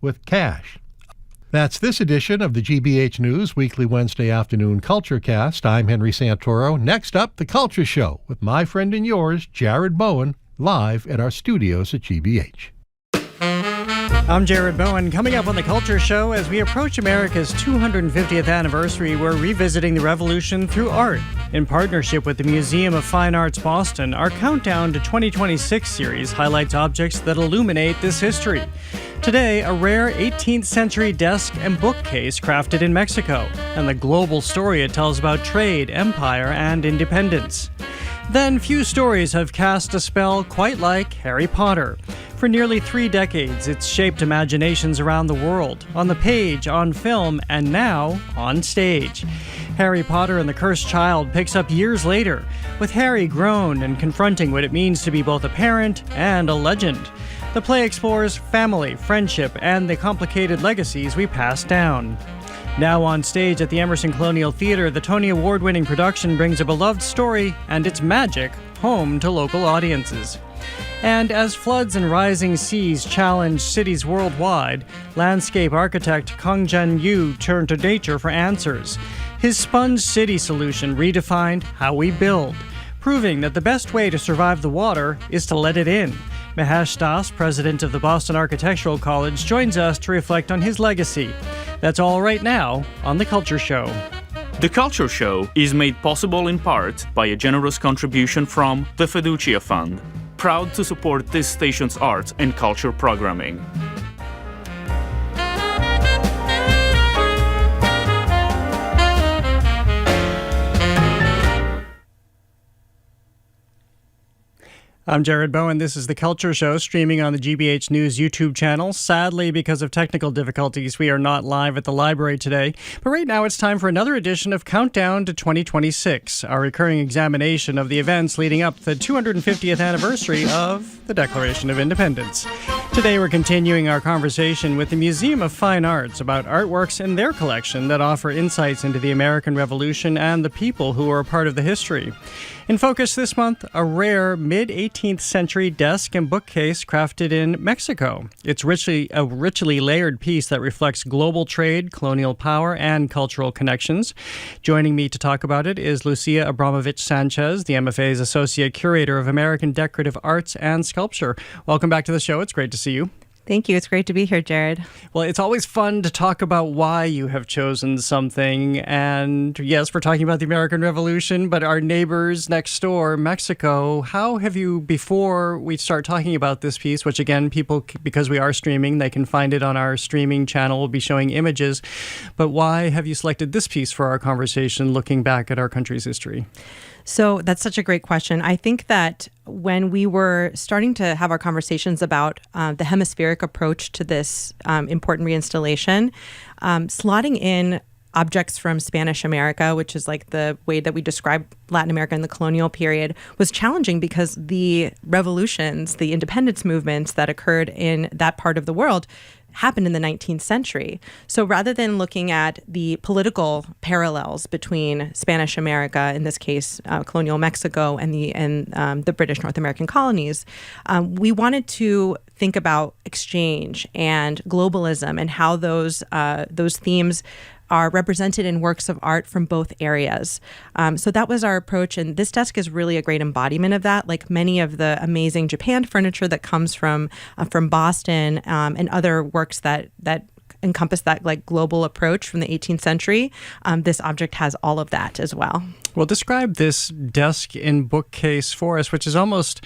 with cash. That's this edition of the GBH News Weekly Wednesday Afternoon Culture Cast. I'm Henry Santoro. Next up, The Culture Show with my friend and yours, Jared Bowen, live at our studios at GBH. I'm Jared Bowen. Coming up on The Culture Show, as we approach America's 250th anniversary, we're revisiting the revolution through art. In partnership with the Museum of Fine Arts Boston, our Countdown to 2026 series highlights objects that illuminate this history. Today, a rare 18th century desk and bookcase crafted in Mexico, and the global story it tells about trade, empire, and independence. Then, few stories have cast a spell quite like Harry Potter. For nearly 3 decades, it's shaped imaginations around the world, on the page, on film, and now on stage. Harry Potter and the Cursed Child picks up years later, with Harry grown and confronting what it means to be both a parent and a legend. The play explores family, friendship, and the complicated legacies we pass down. Now on stage at the Emerson Colonial Theater, the Tony Award-winning production brings a beloved story and its magic home to local audiences. And as floods and rising seas challenge cities worldwide, landscape architect Kong Jen-yu turned to nature for answers. His sponge city solution redefined how we build, proving that the best way to survive the water is to let it in. Mahesh Das, president of the Boston Architectural College, joins us to reflect on his legacy. That's all right now on The Culture Show. The Culture Show is made possible in part by a generous contribution from the Fiducia Fund, proud to support this station's arts and culture programming. I'm Jared Bowen. This is The Culture Show, streaming on the GBH News YouTube channel. Sadly, because of technical difficulties, we are not live at the library today. But right now, it's time for another edition of Countdown to 2026, our recurring examination of the events leading up to the 250th anniversary of the Declaration of Independence. Today, we're continuing our conversation with the Museum of Fine Arts about artworks in their collection that offer insights into the American Revolution and the people who were a part of the history. In focus this month, a rare mid-18th century desk and bookcase crafted in Mexico. It's a richly layered piece that reflects global trade, colonial power, and cultural connections. Joining me to talk about it is Lucia Abramovich-Sanchez, the MFA's Associate Curator of American Decorative Arts and Sculpture. Welcome back to the show. It's great to see you. Thank you. It's great to be here, Jared. Well, it's always fun to talk about why you have chosen something. And yes, we're talking about the American Revolution, but our neighbors next door, Mexico, how have you, before we start talking about this piece, which again, people, because we are streaming, they can find it on our streaming channel. We'll be showing images. But why have you selected this piece for our conversation, looking back at our country's history? So that's such a great question. I think that when we were starting to have our conversations about the hemispheric approach to this important reinstallation, slotting in objects from Spanish America, which is like the way that we describe Latin America in the colonial period, was challenging because the revolutions, the independence movements that occurred in that part of the world happened in the 19th century. So rather than looking at the political parallels between Spanish America, in this case, colonial Mexico, and the British North American colonies, we wanted to think about exchange and globalism and how those themes are represented in works of art from both areas. So that was our approach, and this desk is really a great embodiment of that. Like many of the amazing Japan furniture that comes from Boston and other works that encompass that like global approach from the 18th century, this object has all of that as well. Well, describe this desk and bookcase for us, which is almost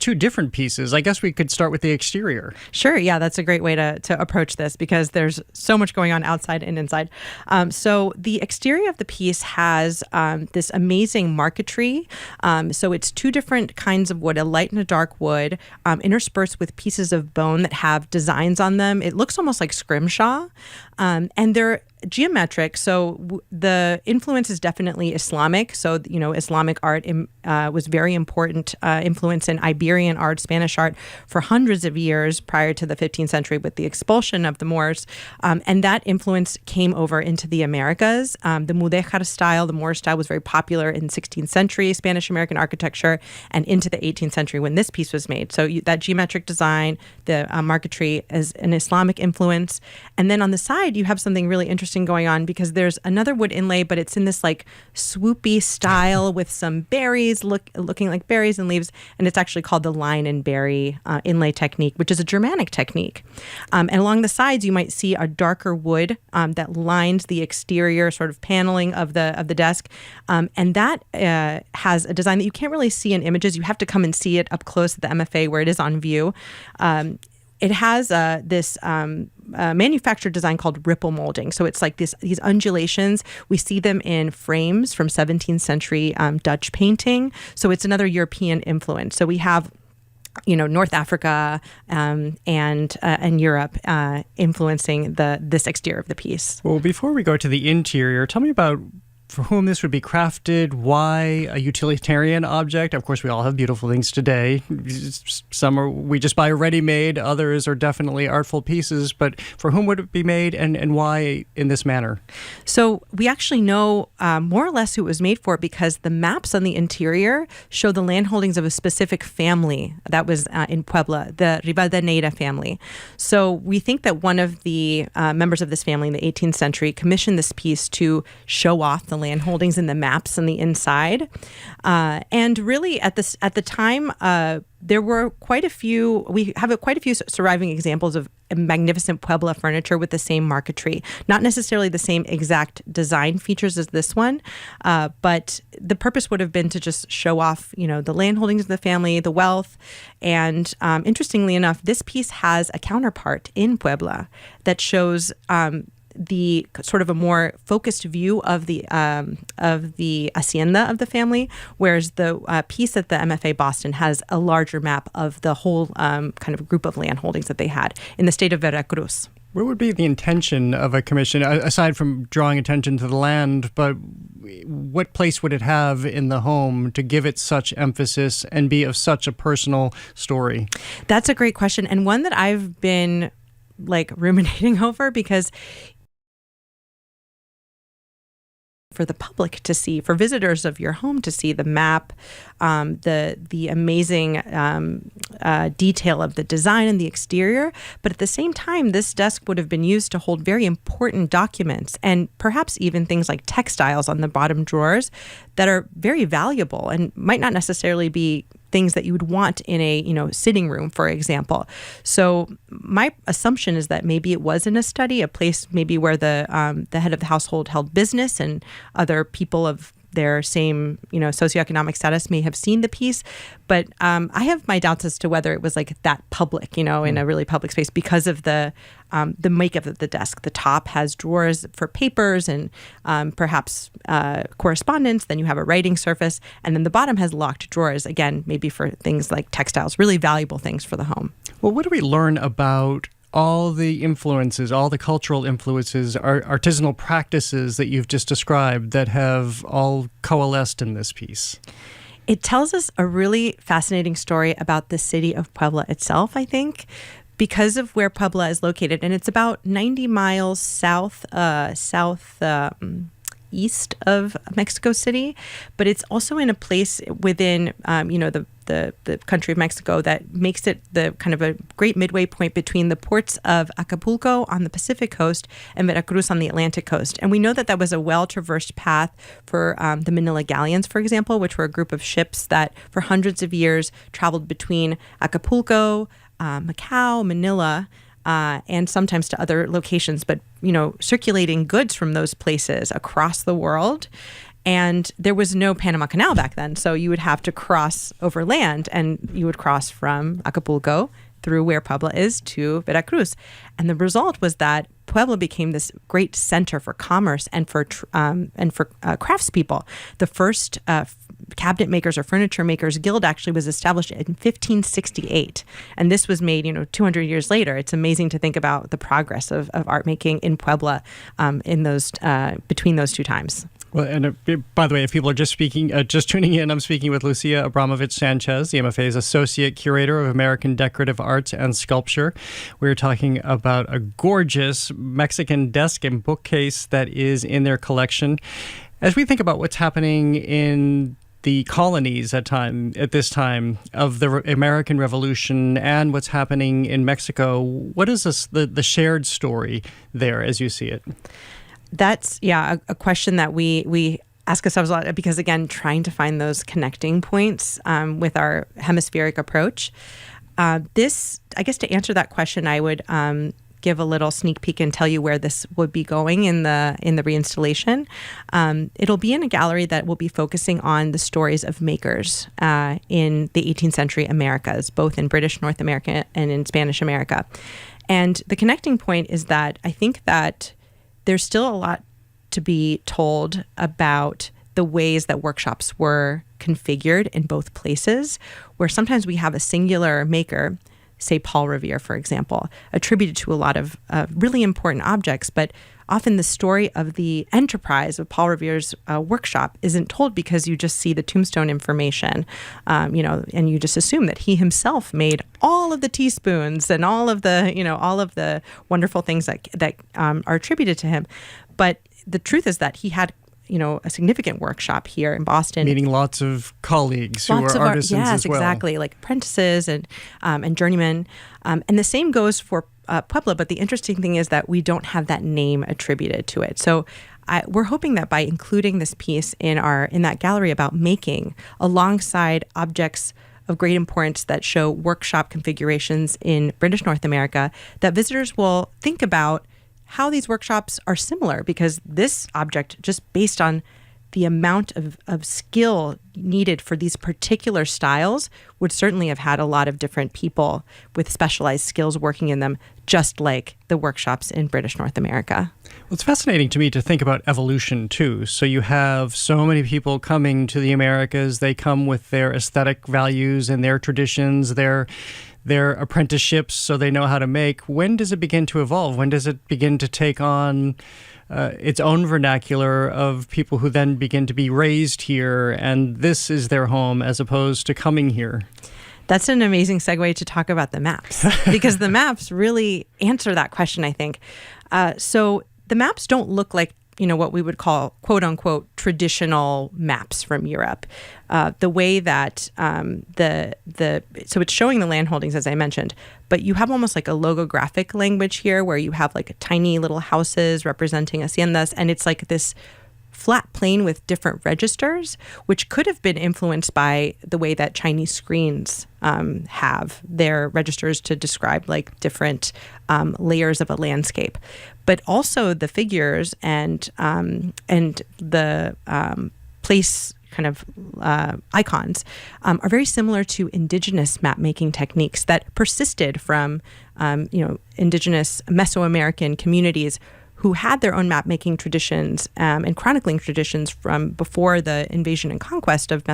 two different pieces. I guess we could start with the exterior. Sure. Yeah, that's a great way to approach this because there's so much going on outside and inside. So the exterior of the piece has this amazing marquetry. So it's two different kinds of wood, a light and a dark wood, interspersed with pieces of bone that have designs on them. It looks almost like scrimshaw. And they're geometric. So the influence is definitely Islamic. So, Islamic art was very important influence in Iberian art, Spanish art for hundreds of years prior to the 15th century with the expulsion of the Moors. And that influence came over into the Americas. The mudéjar style, the Moor style, was very popular in 16th century Spanish American architecture and into the 18th century when this piece was made. So that geometric design, the marquetry is an Islamic influence. And then on the side, you have something really interesting going on because there's another wood inlay, but it's in this like swoopy style with some berries looking like berries and leaves. And it's actually called the line and berry inlay technique, which is a Germanic technique. And along the sides, you might see a darker wood that lines the exterior sort of paneling of the desk. And that has a design that you can't really see in images. You have to come and see it up close at the MFA where it is on view. It has this manufactured design called ripple molding. So it's like these undulations. We see them in frames from 17th century Dutch painting. So it's another European influence. So we have North Africa and Europe influencing this exterior of the piece. Well, before we go to the interior, tell me about for whom this would be crafted, why a utilitarian object. Of course, we all have beautiful things today. Some we just buy ready-made, others are definitely artful pieces, but for whom would it be made and why in this manner? So we actually know more or less who it was made for because the maps on the interior show the landholdings of a specific family that was in Puebla, the Rivadeneira family. So we think that one of the members of this family in the 18th century commissioned this piece to show off the land holdings and the maps on the inside. And really at the time, there were quite a few surviving examples of magnificent Puebla furniture with the same marquetry. Not necessarily the same exact design features as this one, but the purpose would have been to just show off, the land holdings of the family, the wealth. And interestingly enough, this piece has a counterpart in Puebla that shows the sort of a more focused view of the hacienda of the family, whereas the piece at the MFA Boston has a larger map of the whole kind of group of land holdings that they had in the state of Veracruz. What would be the intention of a commission, aside from drawing attention to the land, but what place would it have in the home to give it such emphasis and be of such a personal story? That's a great question, and one that I've been ruminating over because for the public to see, for visitors of your home to see the map, the amazing detail of the design and the exterior. But at the same time, this desk would have been used to hold very important documents and perhaps even things like textiles on the bottom drawers that are very valuable and might not necessarily be things that you would want in a sitting room, for example. So my assumption is that maybe it was in a study, a place maybe where the head of the household held business and other people of their same, socioeconomic status may have seen the piece. But I have my doubts as to whether it was that public, in a really public space because of the makeup of the desk. The top has drawers for papers and perhaps correspondence. Then you have a writing surface. And then the bottom has locked drawers, again, maybe for things like textiles, really valuable things for the home. Well, what do we learn about all the influences, all the cultural influences, artisanal practices that you've just described that have all coalesced in this piece? It tells us a really fascinating story about the city of Puebla itself, I think, because of where Puebla is located. And it's about 90 miles east of Mexico City, but it's also in a place within, the country of Mexico that makes it the kind of a great midway point between the ports of Acapulco on the Pacific coast and Veracruz on the Atlantic coast. And we know that was a well-traversed path for the Manila galleons, for example, which were a group of ships that for hundreds of years traveled between Acapulco, Macau, Manila, and sometimes to other locations, but, circulating goods from those places across the world. And there was no Panama Canal back then, so you would have to cross over land, and you would cross from Acapulco through where Puebla is to Veracruz. And the result was that Puebla became this great center for commerce and for craftspeople. The first cabinet makers or furniture makers guild actually was established in 1568, and this was made 200 years later. It's amazing to think about the progress of art making in Puebla in those between those two times. Well, and by the way, if people are just tuning in, I'm speaking with Lucia Abramovich-Sanchez, the MFA's Associate Curator of American Decorative Arts and Sculpture. We're talking about a gorgeous Mexican desk and bookcase that is in their collection. As we think about what's happening in the colonies at this time of the American Revolution and what's happening in Mexico, what is the shared story there as you see it? That's, a question that we ask ourselves a lot because, again, trying to find those connecting points with our hemispheric approach. I guess to answer that question, I would give a little sneak peek and tell you where this would be going in the reinstallation. It'll be in a gallery that will be focusing on the stories of makers in the 18th century Americas, both in British North America and in Spanish America. And the connecting point is that I think that there's still a lot to be told about the ways that workshops were configured in both places, where sometimes we have a singular maker, say Paul Revere, for example, attributed to a lot of really important objects, but often the story of the enterprise of Paul Revere's workshop isn't told because you just see the tombstone information, and you just assume that he himself made all of the teaspoons and all of the wonderful things that are attributed to him. But the truth is that he had a significant workshop here in Boston. Meeting lots of colleagues who are artisans as well. Yes, exactly, like apprentices and journeymen. And the same goes for Puebla, but the interesting thing is that we don't have that name attributed to it. So we're hoping that by including this piece in that gallery about making, alongside objects of great importance that show workshop configurations in British North America, that visitors will think about how these workshops are similar, because this object, just based on the amount of skill needed for these particular styles, would certainly have had a lot of different people with specialized skills working in them, just like the workshops in British North America. Well, it's fascinating to me to think about evolution, too. So you have so many people coming to the Americas. They come with their aesthetic values and their traditions, their apprenticeships, so they know how to make. When does it begin to evolve? When does it begin to take on its own vernacular of people who then begin to be raised here, and this is their home as opposed to coming here? That's an amazing segue to talk about the maps, because the maps really answer that question, I think. So the maps don't look like what we would call quote unquote traditional maps from Europe. The way that so it's showing the land holdings, as I mentioned, but you have almost like a logographic language here where you have like tiny little houses representing haciendas, and it's like this flat plane with different registers, which could have been influenced by the way that Chinese screens have their registers to describe like different layers of a landscape. But also the figures and the place kind of icons are very similar to indigenous map-making techniques that persisted from indigenous Mesoamerican communities who had their own map-making traditions and chronicling traditions from before the invasion and conquest of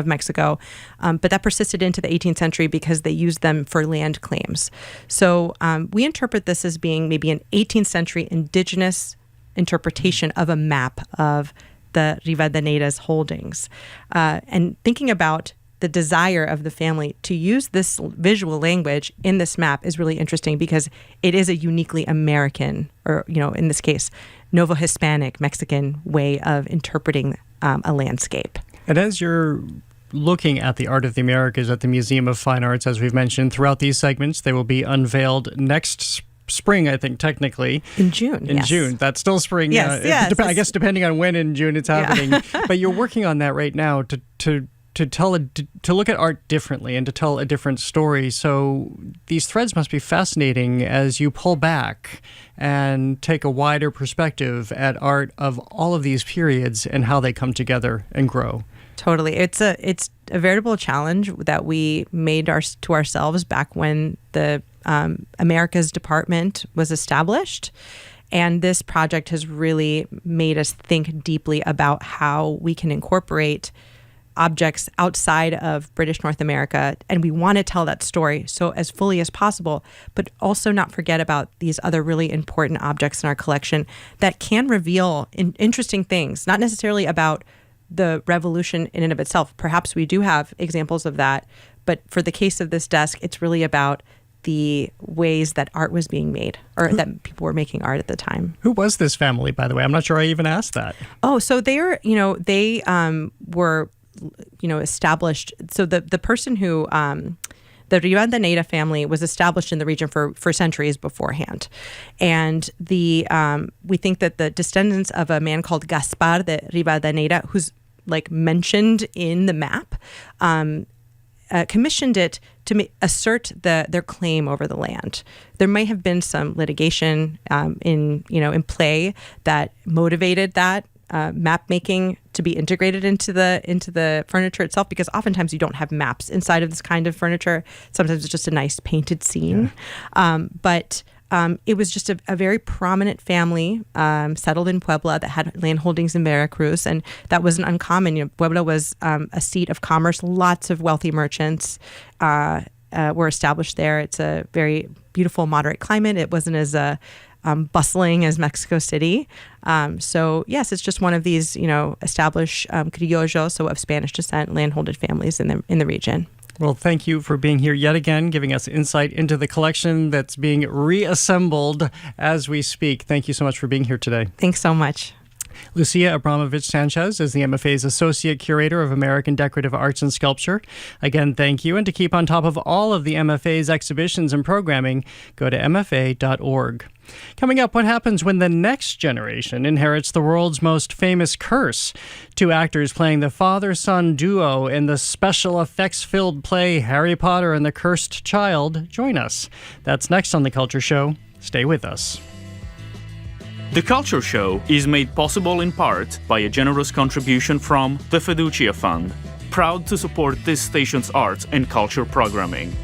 Mexico, but that persisted into the 18th century because they used them for land claims. So we interpret this as being maybe an 18th century indigenous interpretation of a map of the Rivadeneira's holdings. And thinking about the desire of the family to use this visual language in this map is really interesting because it is a uniquely American, or, in this case, Novo-Hispanic Mexican way of interpreting a landscape. And as you're looking at the Art of the Americas at the Museum of Fine Arts, as we've mentioned throughout these segments, they will be unveiled next spring, I think, technically. In June, In June. That's still spring. Yes. I guess depending on when in June it's happening. Yeah. But you're working on that right now to look at art differently and to tell a different story. So these threads must be fascinating as you pull back and take a wider perspective at art of all of these periods and how they come together and grow. Totally. It's a veritable challenge that we made to ourselves back when the America's department was established. And this project has really made us think deeply about how we can incorporate objects outside of British North America. And we want to tell that story so as fully as possible, but also not forget about these other really important objects in our collection that can reveal interesting things, not necessarily about the revolution in and of itself. Perhaps we do have examples of that, but for the case of this desk, it's really about the ways that art was being made, or that people were making art at the time. Who was this family, by the way? I'm not sure I even asked that. Oh, so they were established. So the person who, the Rivadeneira family was established in the region for centuries beforehand. And we think that the descendants of a man called Gaspar de Rivadeneira, who's like mentioned in the map, commissioned it to assert their claim over the land. There may have been some litigation in play that motivated that map making to be integrated into the furniture itself, because oftentimes you don't have maps inside of this kind of furniture. Sometimes it's just a nice painted scene. Yeah. But it was just a very prominent family settled in Puebla that had land holdings in Veracruz, and that wasn't uncommon. Puebla was a seat of commerce. Lots of wealthy merchants were established there. It's a very beautiful, moderate climate. It wasn't as bustling as Mexico City. So yes, it's just one of these, established criollos, so of Spanish descent, landholded families in the region. Well, thank you for being here yet again, giving us insight into the collection that's being reassembled as we speak. Thank you so much for being here today. Thanks so much. Lucia Abramovich-Sanchez is the MFA's Associate Curator of American Decorative Arts and Sculpture. Again, thank you. And to keep on top of all of the MFA's exhibitions and programming, go to mfa.org. Coming up, what happens when the next generation inherits the world's most famous curse? Two actors playing the father-son duo in the special effects-filled play Harry Potter and the Cursed Child join us. That's next on The Culture Show. Stay with us. The Culture Show is made possible in part by a generous contribution from the Fiducia Fund, proud to support this station's arts and culture programming.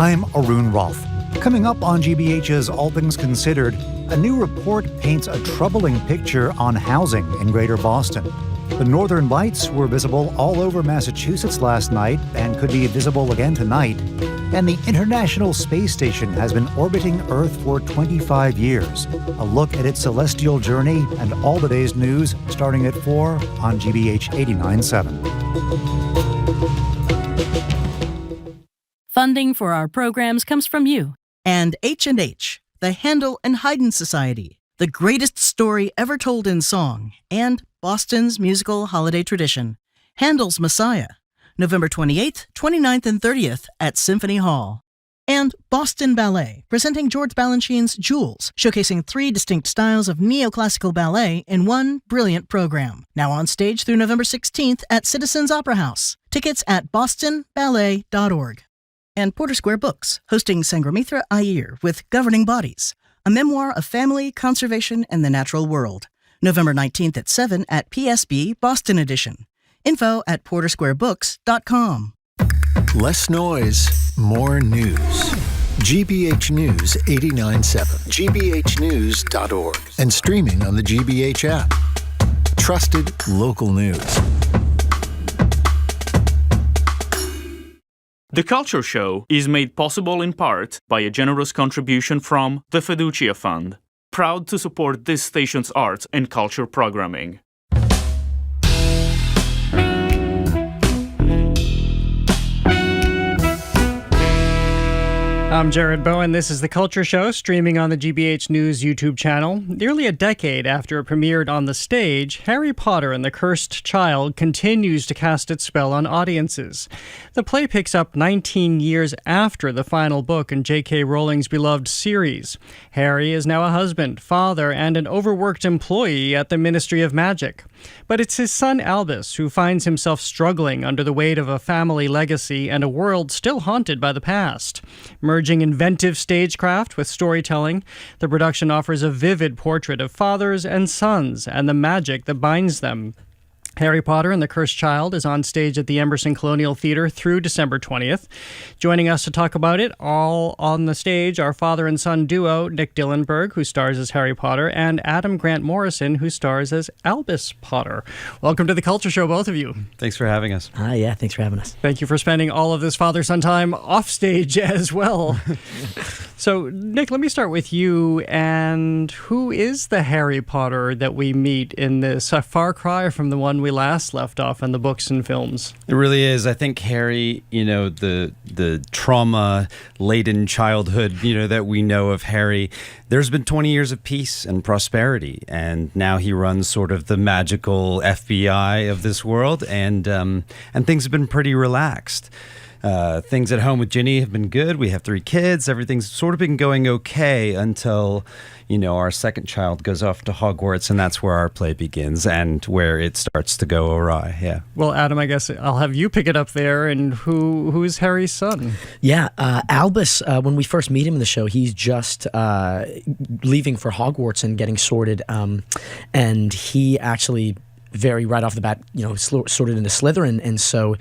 I'm Arun Rolfe. Coming up on GBH's All Things Considered, a new report paints a troubling picture on housing in Greater Boston. The northern lights were visible all over Massachusetts last night and could be visible again tonight. And the International Space Station has been orbiting Earth for 25 years. A look at its celestial journey and all the day's news starting at 4 on GBH 89.7. Funding for our programs comes from you and H&H, the Handel and Haydn Society, the greatest story ever told in song, and Boston's musical holiday tradition, Handel's Messiah, November 28th, 29th, and 30th at Symphony Hall. And Boston Ballet, presenting George Balanchine's Jewels, showcasing 3 distinct styles of neoclassical ballet in one brilliant program. Now on stage through November 16th at Citizens Opera House. Tickets at bostonballet.org. And Porter Square Books, hosting Sanghamitra Iyer with Governing Bodies, a memoir of family, conservation, and the natural world. November 19th at 7 at PSB Boston Edition. Info at portersquarebooks.com. Less noise, more news. GBH News 89.7, gbhnews.org, and streaming on the GBH app. Trusted local news. The Culture Show is made possible in part by a generous contribution from the Fiducia Fund, proud to support this station's arts and culture programming. I'm Jared Bowen. This is The Culture Show, streaming on the GBH News YouTube channel. Nearly a decade after it premiered on the stage, Harry Potter and the Cursed Child continues to cast its spell on audiences. The play picks up 19 years after the final book in J.K. Rowling's beloved series. Harry is now a husband, father, and an overworked employee at the Ministry of Magic. But it's his son Albus who finds himself struggling under the weight of a family legacy and a world still haunted by the past. Merging inventive stagecraft with storytelling, the production offers a vivid portrait of fathers and sons and the magic that binds them. Harry Potter and the Cursed Child is on stage at the Emerson Colonial Theatre through December 20th. Joining us to talk about it, all on the stage, our father and son duo, Nick Dillenberg, who stars as Harry Potter, and Adam Grant Morrison, who stars as Albus Potter. Welcome to The Culture Show, both of you. Thanks for having us. Yeah, thanks for having us. Thank you for spending all of this father-son time off stage as well. So, Nick, let me start with you. And who is the Harry Potter that we meet in this? A far cry from the one we last left off in the books and films. It really is. I think Harry, the trauma-laden childhood, that we know of Harry, there's been 20 years of peace and prosperity, and now he runs sort of the magical FBI of this world, and things have been pretty relaxed. Things at home with Ginny have been good. We have 3 kids. Everything's sort of been going okay until, our second child goes off to Hogwarts, and that's where our play begins and where it starts to go awry. Yeah. Well, Adam, I guess I'll have you pick it up there. And who's Harry's son? Yeah, Albus, when we first meet him in the show, he's just leaving for Hogwarts and getting sorted. And he actually, very right off the bat, sorted into Slytherin. And so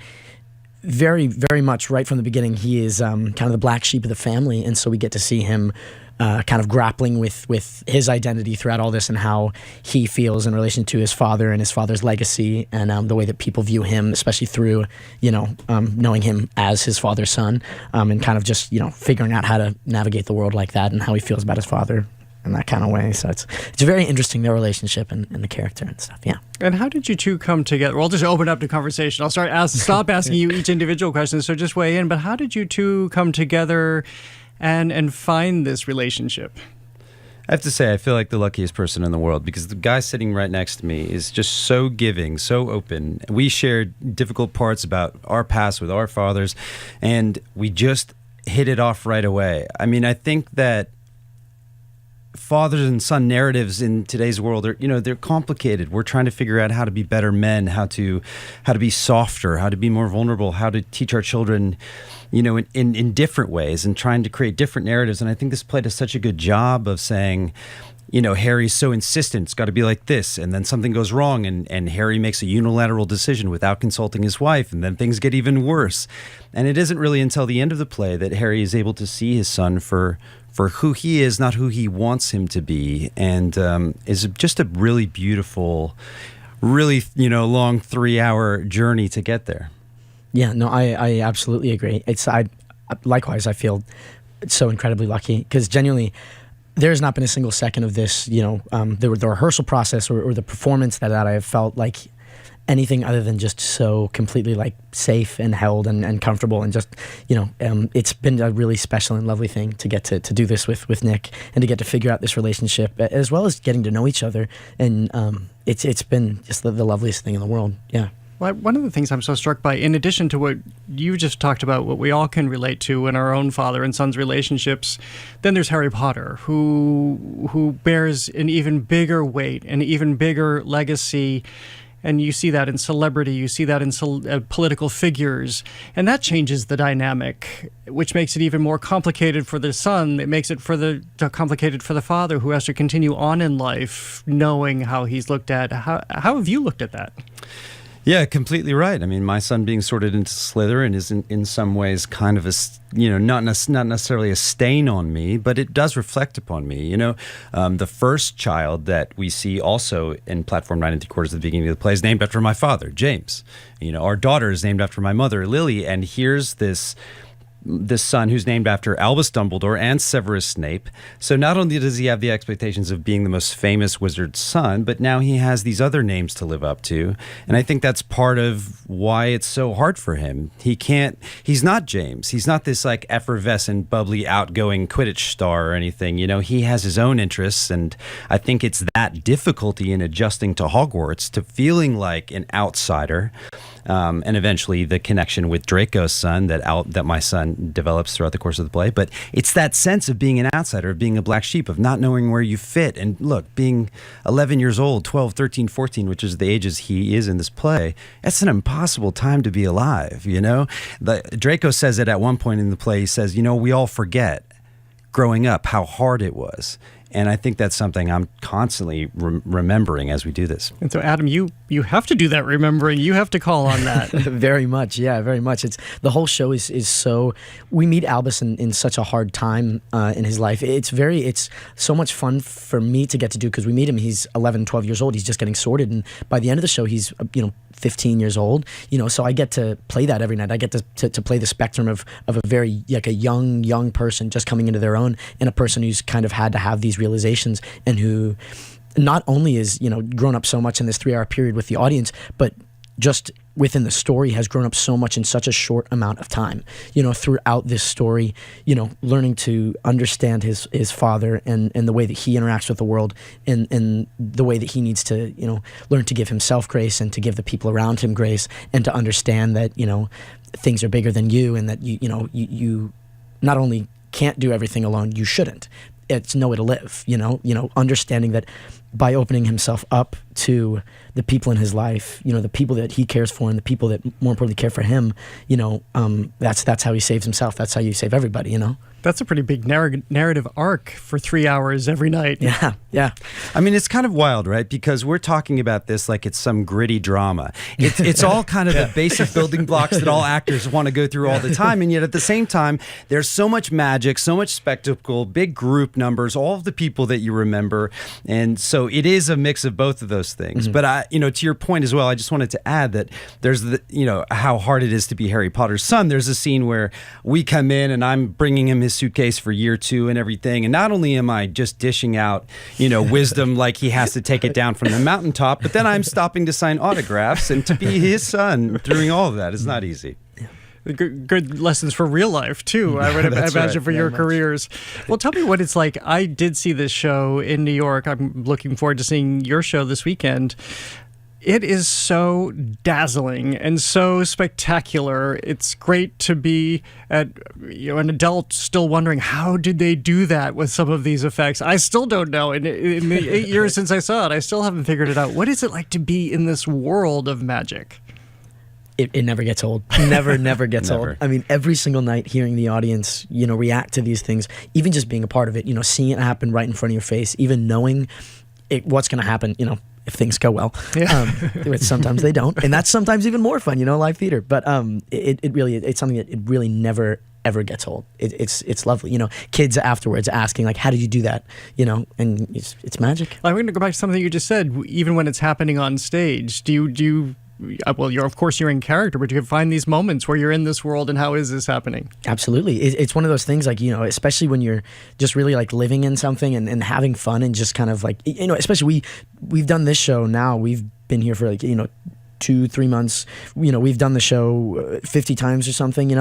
very, very much right from the beginning, he is kind of the black sheep of the family, and so we get to see him kind of grappling with his identity throughout all this and how he feels in relation to his father and his father's legacy and the way that people view him, especially through, knowing him as his father's son, and kind of just, figuring out how to navigate the world like that and how he feels about his father in that kind of way. So it's very interesting, their relationship and the character and stuff. Yeah. And how did you two come together? Well, I'll just open up the conversation. I'll stop asking you each individual question, so just weigh in. But how did you two come together and find this relationship? I have to say, I feel like the luckiest person in the world because the guy sitting right next to me is just so giving, so open. We shared difficult parts about our past with our fathers, and we just hit it off right away. I mean, I think that fathers and son narratives in today's world are, they're complicated. We're trying to figure out how to be better men, how to be softer, how to be more vulnerable, how to teach our children, in different ways and trying to create different narratives. And I think this play does such a good job of saying, Harry's so insistent, it's got to be like this. And then something goes wrong and Harry makes a unilateral decision without consulting his wife. And then things get even worse. And it isn't really until the end of the play that Harry is able to see his son for who he is, not who he wants him to be, and is just a really beautiful, really, long 3-hour journey to get there. Yeah, no, I absolutely agree. Likewise, I feel so incredibly lucky because genuinely, there has not been a single second of this, the rehearsal process or the performance that I have felt like anything other than just so completely safe and held and comfortable and just, it's been a really special and lovely thing to get to do this with Nick and to get to figure out this relationship as well as getting to know each other. And it's been just the loveliest thing in the world. Yeah. Well, one of the things I'm so struck by, in addition to what you just talked about, what we all can relate to in our own father and son's relationships, then there's Harry Potter, who bears an even bigger weight, an even bigger legacy. And you see that in celebrity, you see that in political figures, and that changes the dynamic, which makes it even more complicated for the son. It makes it complicated for the father, who has to continue on in life knowing how he's looked at. How have you looked at that? Yeah, completely right. I mean, my son being sorted into Slytherin is in some ways kind of a, not necessarily a stain on me, but it does reflect upon me. The first child that we see also in Platform 9 3/4 at the beginning of the play is named after my father, James. Our daughter is named after my mother, Lily, and here's this this son who's named after Albus Dumbledore and Severus Snape. So not only does he have the expectations of being the most famous wizard's son, but now he has these other names to live up to. And I think that's part of why it's so hard for him. He's not James. He's not this like effervescent, bubbly, outgoing Quidditch star or anything. He has his own interests. And I think it's that difficulty in adjusting to Hogwarts, to feeling like an outsider. And eventually the connection with Draco's son that my son develops throughout the course of the play. But it's that sense of being an outsider, of being a black sheep, of not knowing where you fit. And look, being 11 years old, 12, 13, 14, which is the ages he is in this play, that's an impossible time to be alive, Draco says it at one point in the play. He says, we all forget growing up how hard it was. And I think that's something I'm constantly remembering as we do this. And so, Adam, you have to do that remembering. You have to call on that. Very much, yeah, very much. It's the whole show is so. We meet Albus in such a hard time in his life. It's so much fun for me to get to do, because we meet him. He's 11, 12 years old. He's just getting sorted, and by the end of the show, he's 15 years old. So I get to play that every night. I get to play the spectrum of a very like a young person just coming into their own, and a person who's kind of had to have these realizations, and who not only is grown up so much in this 3-hour period with the audience, but just within the story has grown up so much in such a short amount of time. Throughout this story, learning to understand his father and the way that he interacts with the world, and the way that he needs to learn to give himself grace and to give the people around him grace, and to understand that things are bigger than you, and that you not only can't do everything alone, you shouldn't. It's no way to live, understanding that by opening himself up to the people in his life, the people that he cares for, and the people that more importantly care for him, that's how he saves himself. That's how you save everybody, That's a pretty big narrative arc for 3 hours every night. Yeah. I mean, it's kind of wild, right? Because we're talking about this like it's some gritty drama. It's all kind of the basic building blocks that all actors want to go through all the time. And yet at the same time, there's so much magic, so much spectacle, big group numbers, all of the people that you remember. And so it is a mix of both of those things. Mm-hmm. But to your point as well, I just wanted to add that there's how hard it is to be Harry Potter's son. There's a scene where we come in and I'm bringing him his suitcase for year 2 and everything, and not only am I just dishing out wisdom like he has to take it down from the mountaintop, but then I'm stopping to sign autographs, and to be his son doing all of that is not easy. Good lessons for real life too, I would imagine, for your careers. Well, tell me what it's like. I did see this show in New York. I'm looking forward to seeing your show this weekend. It is so dazzling and so spectacular. It's great to be an adult still wondering, how did they do that with some of these effects? I still don't know. In the 8 years since I saw it, I still haven't figured it out. What is it like to be in this world of magic? It never gets old. Never gets old. I mean, every single night hearing the audience, react to these things, even just being a part of it, seeing it happen right in front of your face, even knowing what's going to happen, if things go well. Yeah. Sometimes they don't, and that's sometimes even more fun, live theater. But it's something that it really never ever gets old. It's lovely. Kids afterwards asking like, how did you do that? And it's magic. I'm going to go back to something you just said. Even when it's happening on stage, do you well, you're in character, but you can find these moments where you're in this world, and how is this happening? Absolutely. It's one of those things, like, especially when you're just really like living in something and having fun, and just kind of like, especially we've done this show now. We've been here for like, 2-3 months. We've done the show 50 times or something,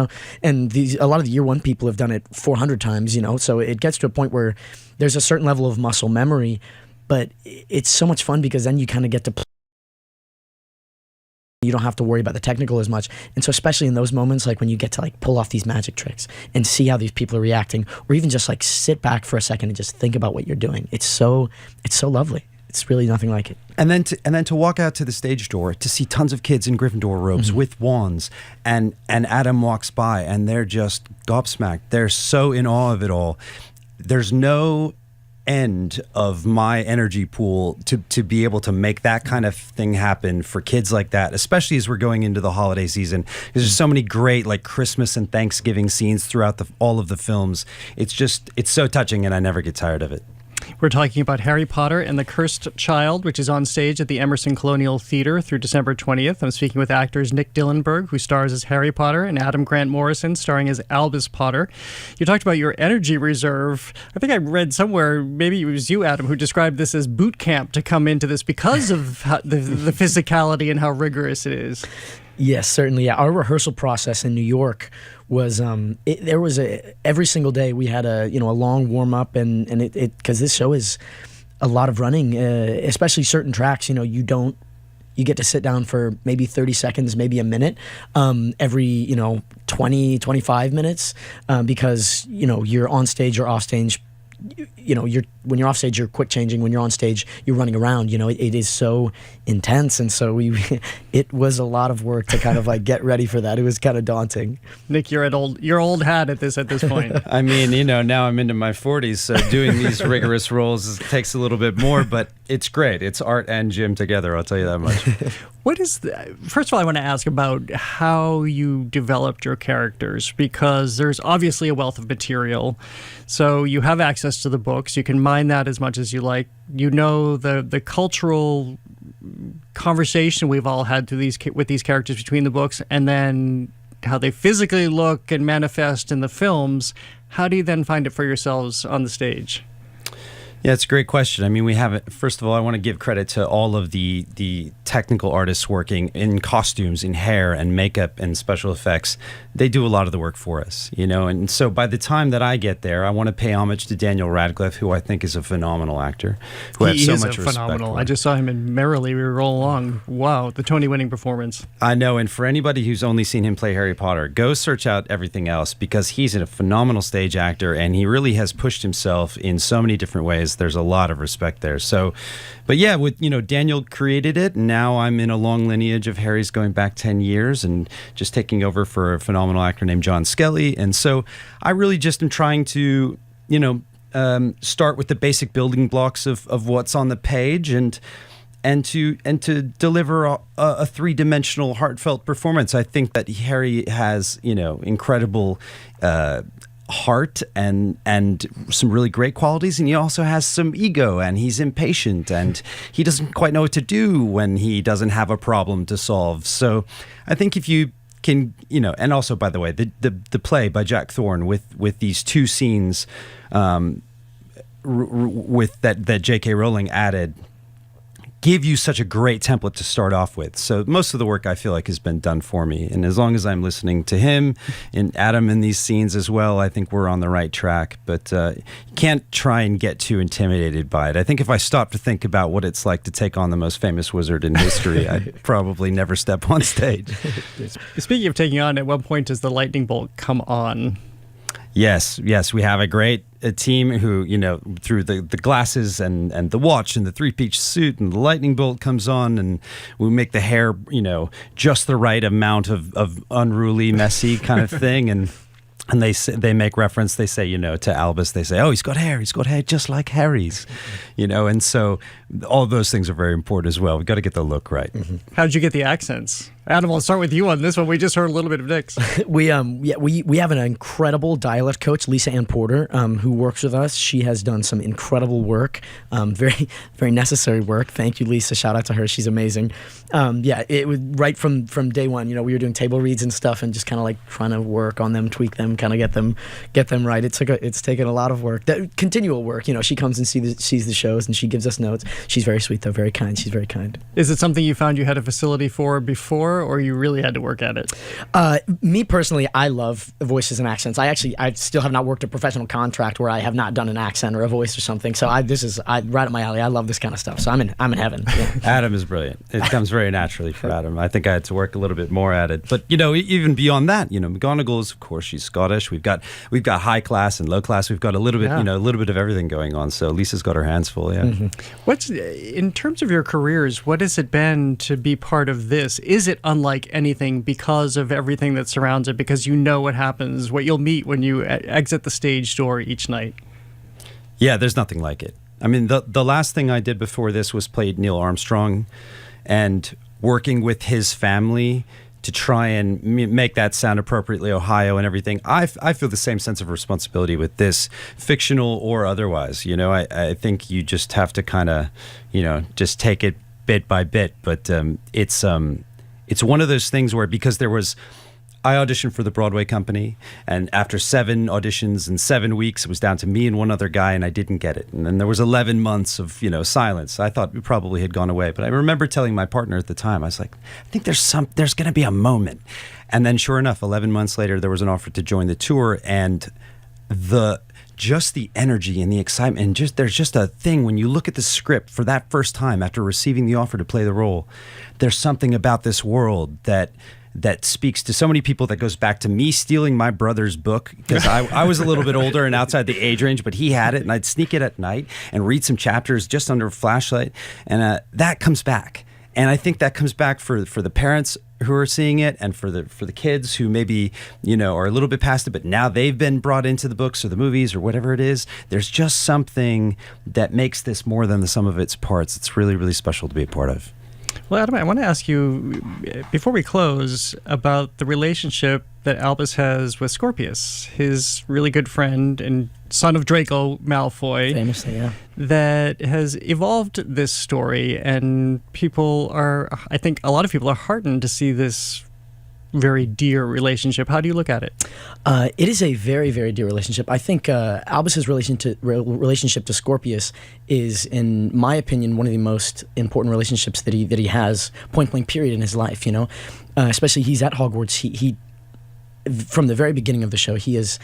and a lot of the year one people have done it 400 times, so it gets to a point where there's a certain level of muscle memory, but it's so much fun because then you kind of get to play. You don't have to worry about the technical as much. And so especially in those moments, like when you get to like pull off these magic tricks and see how these people are reacting, or even just like sit back for a second and just think about what you're doing. It's so lovely. It's really nothing like it. And then to walk out to the stage door to see tons of kids in Gryffindor robes with wands, and Adam walks by and they're just gobsmacked. They're so in awe of it all. There's no end of my energy pool to be able to make that kind of thing happen for kids like that, especially as we're going into the holiday season, because there's so many great like Christmas and Thanksgiving scenes throughout all of the films. It's so touching, and I never get tired of it. We're talking about Harry Potter and the Cursed Child, which is on stage at the Emerson Colonial Theater through December 20th. I'm speaking with actors Nick Dillenberg, who stars as Harry Potter, and Adam Grant Morrison, starring as Albus Potter. You talked about your energy reserve. I think I read somewhere, maybe it was you, Adam, who described this as boot camp to come into this because of the physicality and how rigorous it is. Yes, certainly. Yeah. Our rehearsal process in New York was every single day we had a long warm up and it because this show is a lot of running, especially certain tracks. You get to sit down for maybe 30 seconds, maybe a minute, every 20, 25 minutes, because you're on stage or off stage. When you're off stage, you're quick changing. When you're on stage, you're running around. It is so intense, and so it was a lot of work to kind of like get ready for that. It was kind of daunting. Nick, you're old hat at this point. I mean, now I'm into my 40s, so doing these rigorous roles takes a little bit more, but it's great. It's art and gym together. I'll tell you that much. First of all, I want to ask about how you developed your characters, because there's obviously a wealth of material. So you have access to the books. You can mine that as much as you like. The cultural conversation we've all had with these characters between the books, and then how they physically look and manifest in the films. How do you then find it for yourselves on the stage? Yeah, it's a great question. I mean, first of all, I want to give credit to all of the technical artists working in costumes, in hair and makeup and special effects. They do a lot of the work for us, and so by the time that I get there, I want to pay homage to Daniel Radcliffe, who I think is a phenomenal actor. He is phenomenal. I just saw him in Merrily We Roll Along. Wow, the Tony-winning performance. I know, and for anybody who's only seen him play Harry Potter, go search out everything else, because he's a phenomenal stage actor, and he really has pushed himself in so many different ways. There's a lot of respect there. So, but yeah, Daniel created it, and now I'm in a long lineage of Harry's going back 10 years and just taking over for a phenomenal actor named John Skelly. And so I really just am trying to, start with the basic building blocks of what's on the page and to deliver a three-dimensional, heartfelt performance. I think that Harry has, incredible heart and some really great qualities, and he also has some ego, and he's impatient, and he doesn't quite know what to do when he doesn't have a problem to solve. So I think if you can, and also, by the way, the play by Jack Thorne with these two scenes with that J.K. Rowling added, give you such a great template to start off with. So most of the work I feel like has been done for me. And as long as I'm listening to him and Adam in these scenes as well, I think we're on the right track. But you can't try and get too intimidated by it. I think if I stop to think about what it's like to take on the most famous wizard in history, I'd probably never step on stage. Speaking of taking on, at what point does the lightning bolt come on? Yes, we have a team who, through the glasses and the watch and the three-piece suit, and the lightning bolt comes on, and we make the hair, just the right amount of unruly, messy kind of thing, and they make reference. They say, to Albus, they say, "Oh, he's got hair just like Harry's," and so all those things are very important as well. We've got to get the look right. Mm-hmm. How did you get the accents? Adam, I'll start with you on this one. We just heard a little bit of Nick's. We have an incredible dialect coach, Lisa Ann Porter, who works with us. She has done some incredible work, very, very necessary work. Thank you, Lisa. Shout out to her. She's amazing. It was right from day one. We were doing table reads and stuff, and just kind of like trying to work on them, tweak them, kind of get them right. It's taken a lot of work, continual work. She comes and sees the shows, and she gives us notes. She's very sweet, though, very kind. She's very kind. Is it something you found you had a facility for before, or you really had to work at it? Me personally, I love voices and accents. I still have not worked a professional contract where I have not done an accent or a voice or something. So this is right up my alley. I love this kind of stuff. So I'm in heaven. Yeah. Adam is brilliant. It comes very naturally for Adam. I think I had to work a little bit more at it. But even beyond that, McGonagall's, of course, she's Scottish. We've got high class and low class. We've got a little bit, a little bit of everything going on. So Lisa's got her hands full. Yeah. Mm-hmm. In terms of your careers, what has it been to be part of this? Is it unlike anything because of everything that surrounds it? Because what happens, what you'll meet when you exit the stage door each night? Yeah, there's nothing like it. I mean, the last thing I did before this was played Neil Armstrong, and working with his family to try and make that sound appropriately Ohio and everything. I feel the same sense of responsibility with this, fictional or otherwise. I think you just have to kind of, just take it bit by bit. But it's one of those things where, because I auditioned for the Broadway company, and after 7 auditions in 7 weeks, it was down to me and one other guy, and I didn't get it. And then there was 11 months of, silence. I thought we probably had gone away, but I remember telling my partner at the time, I was like, I think there's going to be a moment. And then sure enough, 11 months later, there was an offer to join the tour, and just the energy and the excitement, and there's just a thing when you look at the script for that first time after receiving the offer to play the role. There's something about this world that speaks to so many people, that goes back to me stealing my brother's book, because I was a little bit older and outside the age range, but he had it, and I'd sneak it at night and read some chapters just under a flashlight, and that comes back. And I think that comes back for the parents who are seeing it, and for the kids who maybe are a little bit past it, but now they've been brought into the books or the movies or whatever it is. There's just something that makes this more than the sum of its parts. It's really, really special to be a part of. Well, Adam, I want to ask you, before we close, about the relationship that Albus has with Scorpius, his really good friend and son of Draco Malfoy. Famously, yeah. That has evolved this story, and I think a lot of people are heartened to see this very dear relationship. How do you look at it? It is a very, very dear relationship. I think Albus's relationship to Scorpius is, in my opinion, one of the most important relationships that he has, point blank period, in his life. Especially he's at Hogwarts. He from the very beginning of the show, he is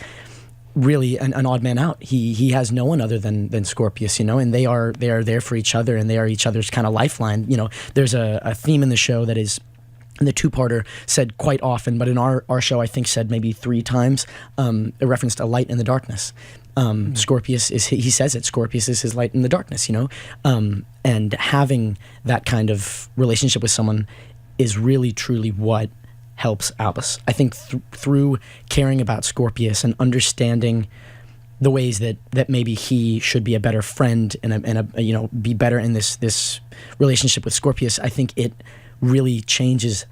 really an odd man out. He has no one other than Scorpius, and they are there for each other, and they are each other's kind of lifeline. There's a theme in the show that is, the two-parter, said quite often, but in our show, I think said maybe 3 times, a reference to light in the darkness. Scorpius he says it, Scorpius is his light in the darkness, and having that kind of relationship with someone is really, truly what helps Albus. I think through caring about Scorpius and understanding the ways that maybe he should be a better friend and be better in this relationship with Scorpius, I think it really changes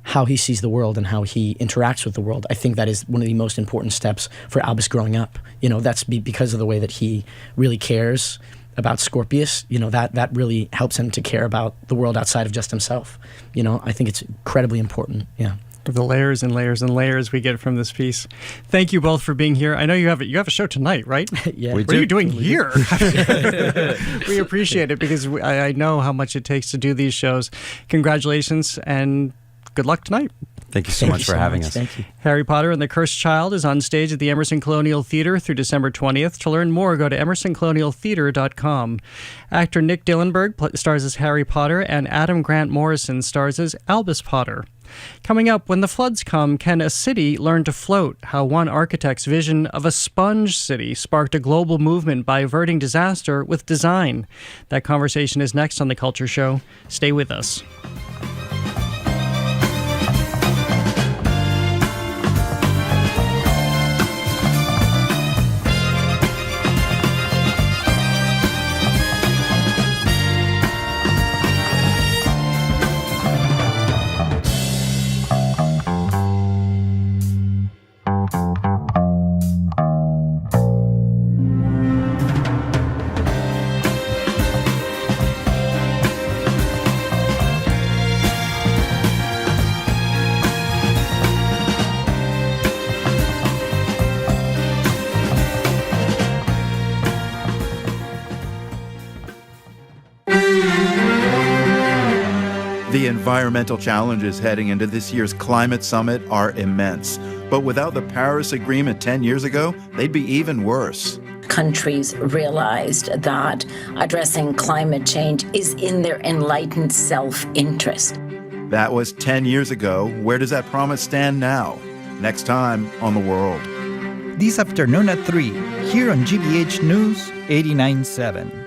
how he sees the world and how he interacts with the world. I think that is one of the most important steps for Albus growing up. That's because of the way that he really cares about Scorpius. That really helps him to care about the world outside of just himself. I think it's incredibly important. Yeah. The layers and layers and layers we get from this piece. Thank you both for being here. I know you have a show tonight, right? Yeah. What are you doing here? We appreciate it, because I know how much it takes to do these shows. Congratulations and good luck tonight. Thank you so much for having us. Thank you. Harry Potter and the Cursed Child is on stage at the Emerson Colonial Theater through December 20th. To learn more, go to emersoncolonialtheater.com. Actor Nick Dillenberg stars as Harry Potter, and Adam Grant Morrison stars as Albus Potter. Coming up, when the floods come, can a city learn to float? How one architect's vision of a sponge city sparked a global movement by averting disaster with design. That conversation is next on The Culture Show. Stay with us. The environmental challenges heading into this year's climate summit are immense. But without the Paris Agreement 10 years ago, they'd be even worse. Countries realized that addressing climate change is in their enlightened self-interest. That was 10 years ago. Where does that promise stand now? Next time on The World. This afternoon at 3, here on GBH News 89.7.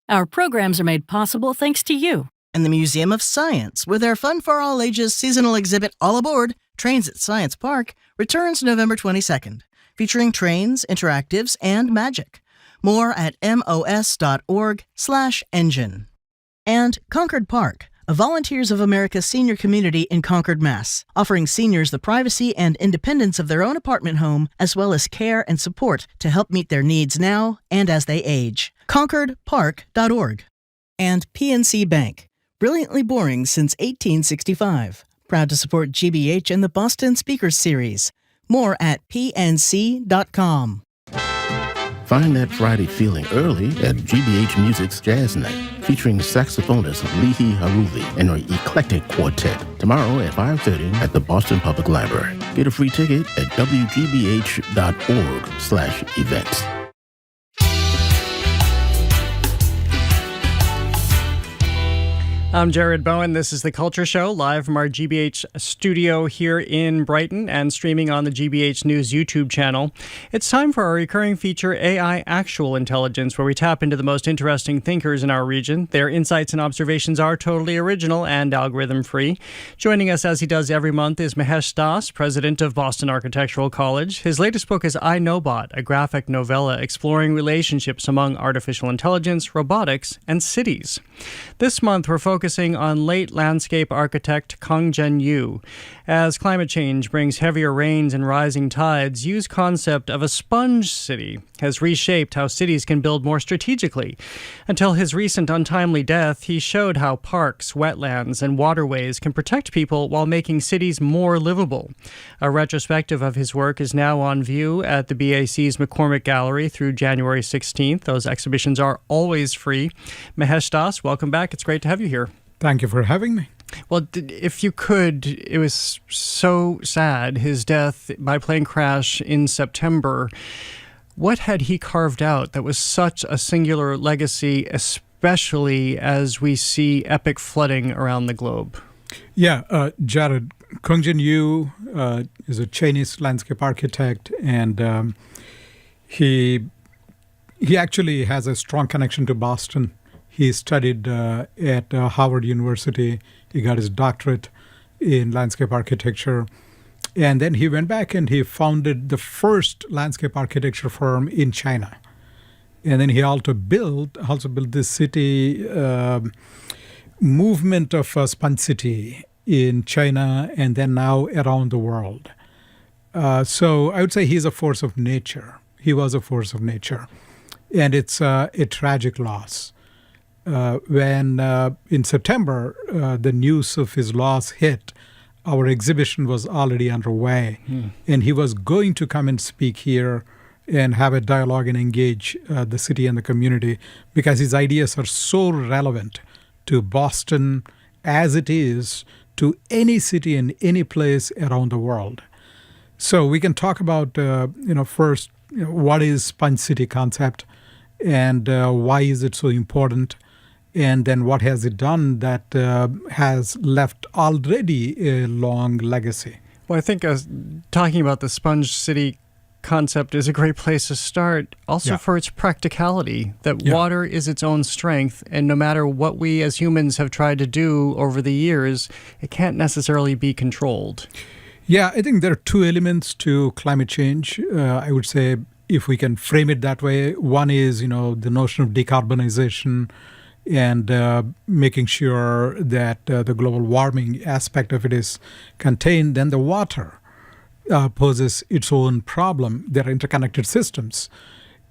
Our programs are made possible thanks to you. And the Museum of Science, with their Fun for All Ages seasonal exhibit All Aboard, Trains at Science Park, returns November 22nd, featuring trains, interactives, and magic. More at mos.org/engine. And Concord Park, a Volunteers of America senior community in Concord, Mass., offering seniors the privacy and independence of their own apartment home, as well as care and support to help meet their needs now and as they age. ConcordPark.org. And PNC Bank, brilliantly boring since 1865. Proud to support GBH and the Boston Speakers Series. More at pnc.com. Find that Friday feeling early at GBH Music's Jazz Night, featuring saxophonist Lehi Haruvi and her eclectic quartet, tomorrow at 5:30 at the Boston Public Library. Get a free ticket at wgbh.org/events. I'm Jared Bowen. This is The Culture Show, live from our GBH studio here in Brighton and streaming on the GBH News YouTube channel. It's time for our recurring feature, AI Actual Intelligence, where we tap into the most interesting thinkers in our region. Their insights and observations are totally original and algorithm-free. Joining us as he does every month is Mahesh Das, president of Boston Architectural College. His latest book is I, Nobot, a graphic novella exploring relationships among artificial intelligence, robotics, and cities. This month, we're focusing on late landscape architect Kong Jian-yu. As climate change brings heavier rains and rising tides, Yu's concept of a sponge city has reshaped how cities can build more strategically. Until his recent untimely death, he showed how parks, wetlands, and waterways can protect people while making cities more livable. A retrospective of his work is now on view at the BAC's McCormick Gallery through January 16th. Those exhibitions are always free. Mahesh Das, welcome back. It's great to have you here. Thank you for having me. Well, if you could, it was so sad, his death by plane crash in September. What had he carved out that was such a singular legacy, especially as we see epic flooding around the globe? Yeah, Jared, Kong Jian-yu is a Chinese landscape architect, and he actually has a strong connection to Boston. He studied at Howard University. He got his doctorate in landscape architecture. And then he went back and he founded the first landscape architecture firm in China. And then he also built this city movement of Sponge City in China and then now around the world. So I would say he's a force of nature. He was a force of nature. And it's a tragic loss. When in September, the news of his loss hit, our exhibition was already underway. And he was going to come and speak here and have a dialogue and engage the city and the community because his ideas are so relevant to Boston as it is to any city and any place around the world. So we can talk about, first, what is Sponge City concept and why is it so important? And then what has it done that has left already a long legacy? Well, I think talking about the Sponge City concept is a great place to start. Also for its practicality, that water is its own strength. And no matter what we as humans have tried to do over the years, it can't necessarily be controlled. Yeah, I think there are two elements to climate change. I would say if we can frame it that way, one is, the notion of decarbonization and making sure that the global warming aspect of it is contained. Then the water poses its own problem. They're interconnected systems.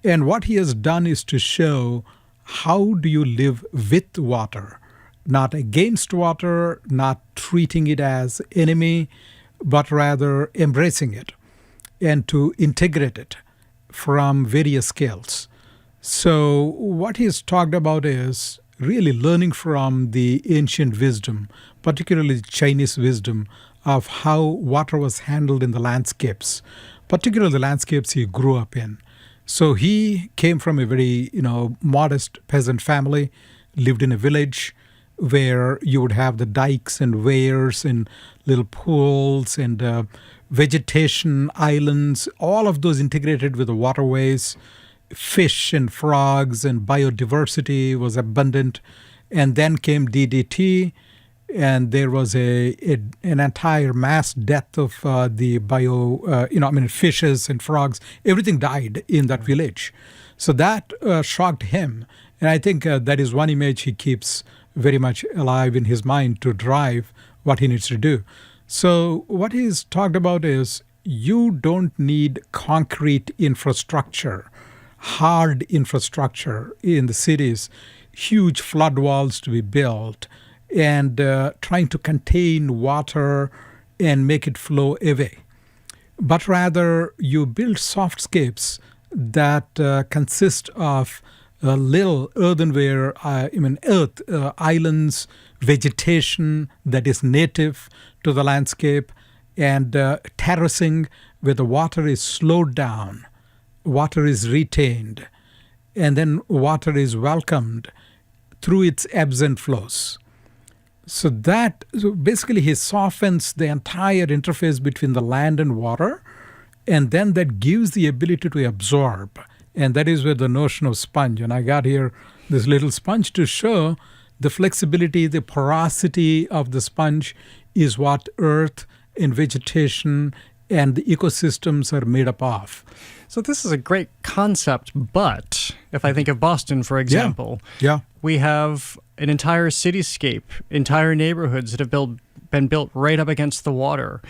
And what he has done is to show how do you live with water, not against water, not treating it as enemy, but rather embracing it and to integrate it from various scales. So what he's talked about is really learning from the ancient wisdom, particularly Chinese wisdom, of how water was handled in the landscapes, particularly the landscapes he grew up in. So he came from a very, modest peasant family, lived in a village where you would have the dikes and weirs and little pools and vegetation islands, all of those integrated with the waterways. Fish and frogs and biodiversity was abundant. And then came DDT, and there was an entire mass death of the fishes and frogs. Everything died in that village. So that shocked him. And I think that is one image he keeps very much alive in his mind to drive what he needs to do. So what he's talked about is you don't need concrete infrastructure, hard infrastructure in the cities, huge flood walls to be built, and trying to contain water and make it flow away. But rather, you build softscapes that consist of little earthenware, earth, islands, vegetation that is native to the landscape, and terracing where the water is slowed down, water is retained, and then water is welcomed through its ebbs and flows. So basically he softens the entire interface between the land and water, and then that gives the ability to absorb. And that is where the notion of sponge, and I got here this little sponge to show the flexibility, the porosity of the sponge is what earth and vegetation and the ecosystems are made up of. So this is a great concept, but if I think of Boston, for example, we have an entire cityscape, entire neighborhoods that have been built right up against the water.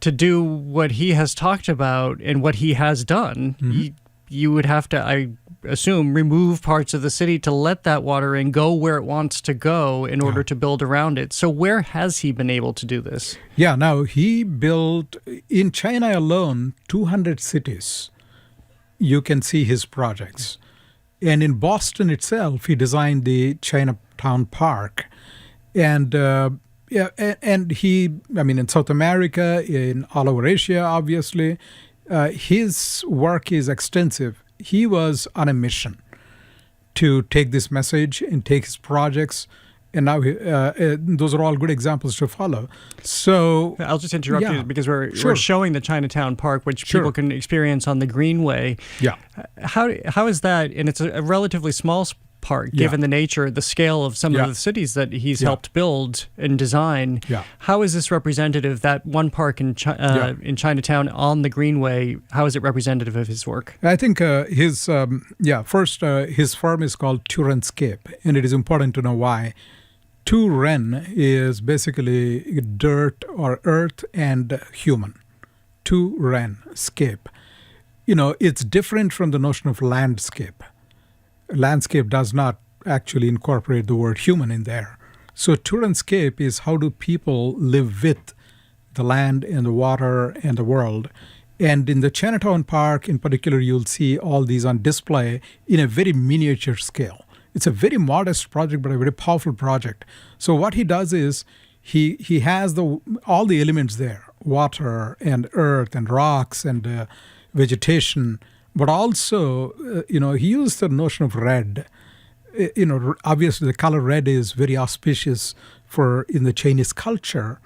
To do what he has talked about and what he has done, you would have to, I assume, remove parts of the city to let that water in, go where it wants to go in order to build around it. So where has he been able to do this? Now he built, in China alone, 200 cities. You can see his projects. And in Boston itself, he designed the Chinatown Park. And and he, in South America, in all over Asia, obviously, his work is extensive. He was on a mission to take this message and take his projects. And now those are all good examples to follow. So I'll just interrupt you because we're showing the Chinatown Park, which people can experience on the Greenway. How is that? And it's a relatively small park, given the nature, the scale of some of the cities that he's helped build and design. How is this representative? That one park in Chinatown on the Greenway, how is it representative of his work? I think his firm is called Turenscape, and it is important to know why. Turen is basically dirt or earth and human. Turenscape. It's different from the notion of landscape. Landscape does not actually incorporate the word human in there. So Turenscape is how do people live with the land and the water and the world. And in the Chinatown Park in particular, you'll see all these on display in a very miniature scale. It's a very modest project, but a very powerful project. So what he does is he has all the elements there, water and earth and rocks and vegetation, but also, he used the notion of red. Obviously the color red is very auspicious in the Chinese culture,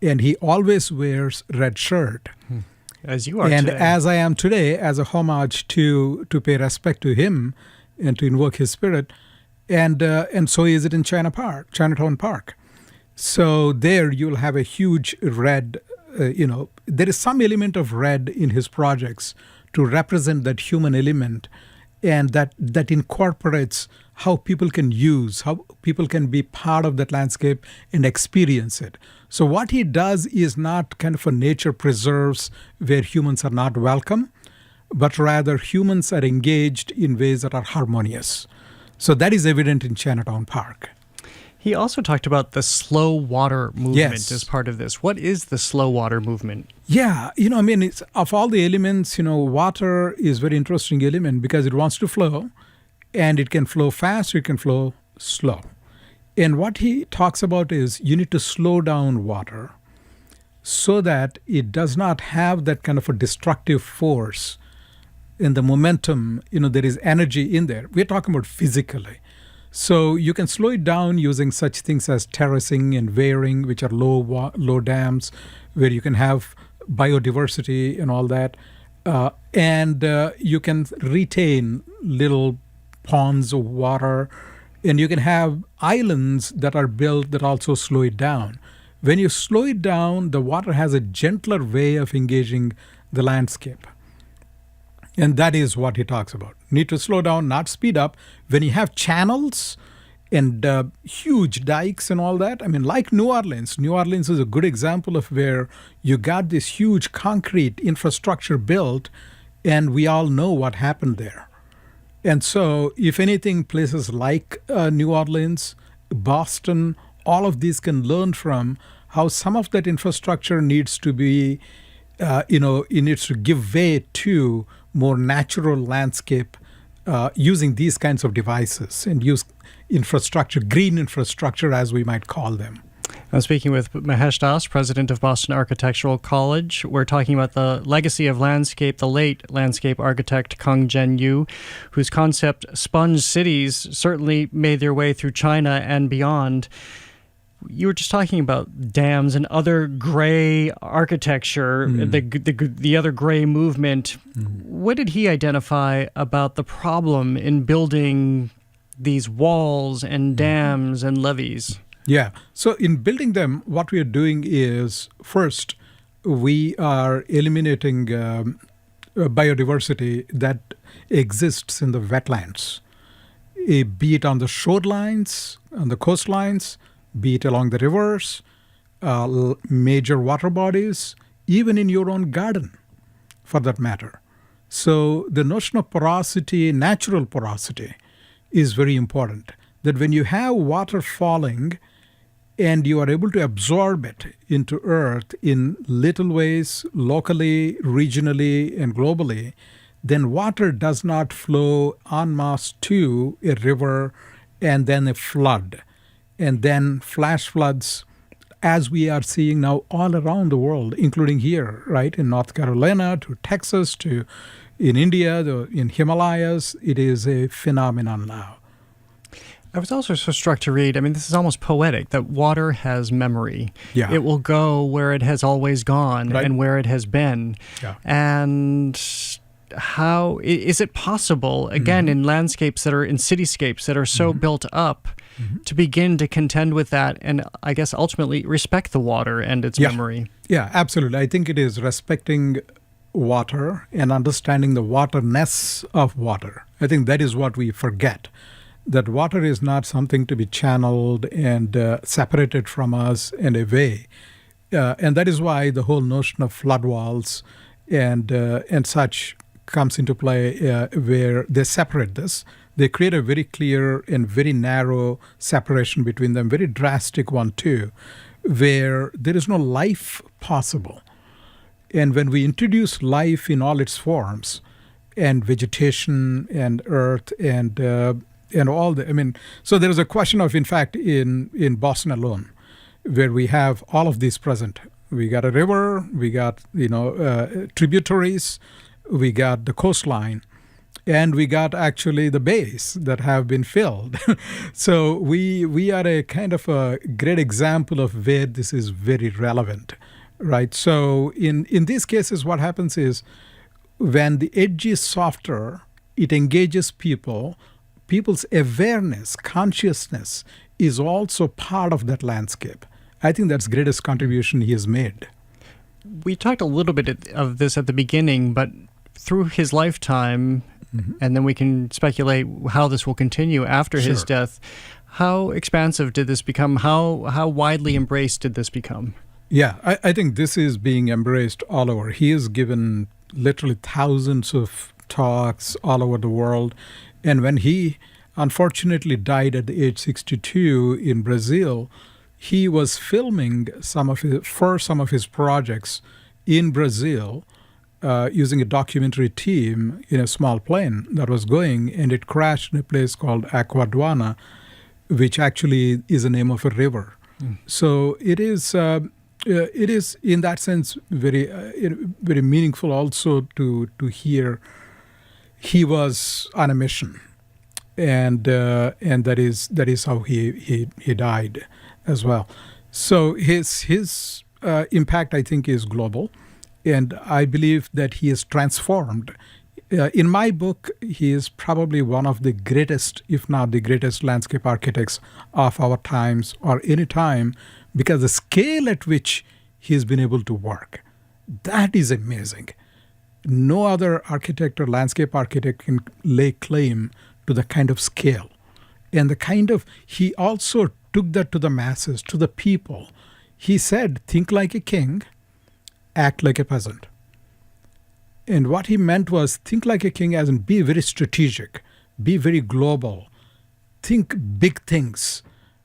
and he always wears red shirt. As you are and today. As I am today, as a homage to pay respect to him and to invoke his spirit. And so is it in Chinatown Park. So there you'll have a huge red, there is some element of red in his projects to represent that human element, and that incorporates how people can be part of that landscape and experience it. So what he does is not kind of a nature preserves where humans are not welcome, but rather humans are engaged in ways that are harmonious. So that is evident in Chinatown Park. He also talked about the slow water movement as part of this. What is the slow water movement? It's, of all the elements, water is a very interesting element because it wants to flow, and it can flow fast, it can flow slow. And what he talks about is you need to slow down water so that it does not have that kind of a destructive force in the momentum. There is energy in there. We're talking about physically. So you can slow it down using such things as terracing and weiring, which are low dams, where you can have biodiversity and all that. And you can retain little ponds of water, and you can have islands that are built that also slow it down. When you slow it down, the water has a gentler way of engaging the landscape. And that is what he talks about. Need to slow down, not speed up. When you have channels and huge dikes and all that. I mean, like New Orleans. New Orleans is a good example of where you got this huge concrete infrastructure built, and we all know what happened there. And so, if anything, places like New Orleans, Boston, all of these can learn from how some of that infrastructure needs to be, it needs to give way to more natural landscape using these kinds of devices and use infrastructure, green infrastructure, as we might call them. I'm speaking with Mahesh Das, president of Boston Architectural College. We're talking about the legacy of landscape, the late landscape architect Kang Jen-yu, whose concept sponge cities certainly made their way through China and beyond. You were just talking about dams and other gray architecture, the other gray movement. What did he identify about the problem in building these walls and dams and levees? Yeah. So in building them, what we are doing is, first, we are eliminating biodiversity that exists in the wetlands, be it on the shorelines, on the coastlines, be it along the rivers, major water bodies, even in your own garden, for that matter. So the notion of porosity, natural porosity, is very important. That when you have water falling and you are able to absorb it into earth in little ways, locally, regionally, and globally, then water does not flow en masse to a river and then a flood, and then flash floods, as we are seeing now all around the world, including here, right, in North Carolina, to Texas, to in India, in Himalayas. It is a phenomenon now. I was also so struck to read, I mean, this is almost poetic, that water has memory. Yeah. It will go where it has always gone and where it has been. Yeah. And how is it possible, again, in landscapes that are, in cityscapes that are so built up, to begin to contend with that and, I guess, ultimately respect the water and its memory? Yeah, absolutely. I think it is respecting water and understanding the waterness of water. I think that is what we forget, that water is not something to be channeled and separated from us and away. And that is why the whole notion of flood walls and such comes into play, where they separate this. They create a very clear and very narrow separation between them, very drastic one too, where there is no life possible. And when we introduce life in all its forms, and vegetation and earth and all the, I mean, so there is a question of, in fact, in Boston alone, where we have all of these present. We got a river, we got, tributaries, we got the coastline, and we got actually the bays that have been filled. So we are a kind of a great example of where this is very relevant, right? So in these cases, what happens is when the edge is softer, it engages people. People's awareness, consciousness is also part of that landscape. I think that's the greatest contribution he has made. We talked a little bit of this at the beginning, but through his lifetime, and then we can speculate how this will continue after his death, how expansive did this become? How widely embraced did this become? Yeah, I think this is being embraced all over. He has given literally thousands of talks all over the world. And when he unfortunately died at the age 62 in Brazil, he was filming some of his projects in Brazil using a documentary team in a small plane that was going, and it crashed in a place called Aquaduana, which actually is the name of a river. So it is in that sense very very meaningful also to hear he was on a mission, and that is how he died as well. So his impact, I think, is global, and I believe that he is transformed. In my book, he is probably one of the greatest, if not the greatest, landscape architects of our times or any time, because the scale at which he has been able to work, that is amazing. No other architect or landscape architect can lay claim to the kind of scale And he also took that to the masses, to the people. He said, think like a king, act like a peasant. And what he meant was think like a king as in be very strategic, be very global, think big things,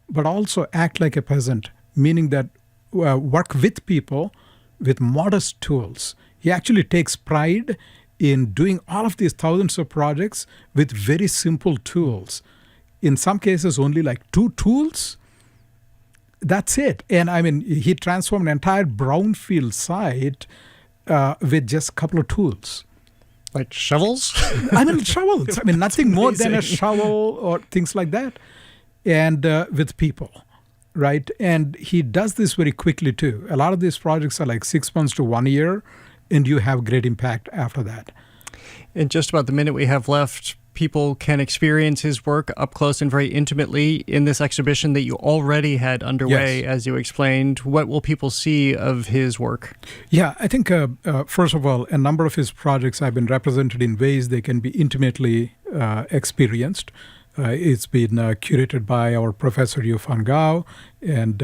but also act like a peasant, meaning that work with people with modest tools. He actually takes pride in doing all of these thousands of projects with very simple tools. In some cases, only like 2 tools. That's it. And I mean, he transformed an entire brownfield site with just a couple of tools. Like shovels? Shovels. Nothing more than a shovel or things like that. And with people, right? And he does this very quickly too. A lot of these projects are like 6 months to 1 year, and you have great impact after that. In just about the minute we have left, people can experience his work up close and very intimately in this exhibition that you already had underway, Yes. as you explained. What will people see of his work? Yeah, I think, first of all, a number of his projects have been represented in ways they can be intimately experienced. It's been curated by our Professor Yufan Gao and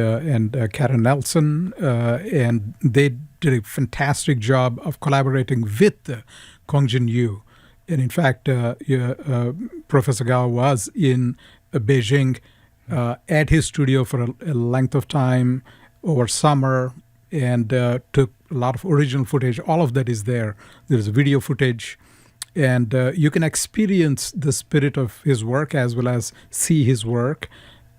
Karen Nelson, and they did a fantastic job of collaborating with Kongjin Yu. And in fact, Professor Gao was in Beijing at his studio for a length of time over summer and took a lot of original footage. All of that is there. There's video footage. And you can experience the spirit of his work as well as see his work.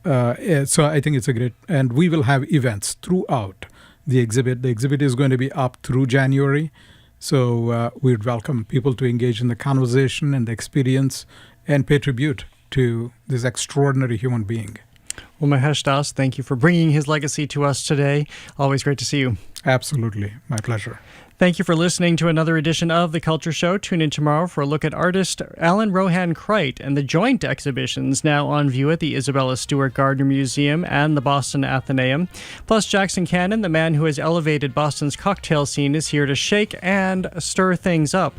So I think it's a great... And we will have events throughout the exhibit. The exhibit is going to be up through January. So we'd welcome people to engage in the conversation and the experience and pay tribute to this extraordinary human being. Well, Mahesh Das, thank you for bringing his legacy to us today. Always great to see you. Absolutely. My pleasure. Thank you for listening to another edition of The Culture Show. Tune in tomorrow for a look at artist Alan Rohan Kreit and the joint exhibitions now on view at the Isabella Stewart Gardner Museum and the Boston Athenaeum. Plus, Jackson Cannon, the man who has elevated Boston's cocktail scene, is here to shake and stir things up.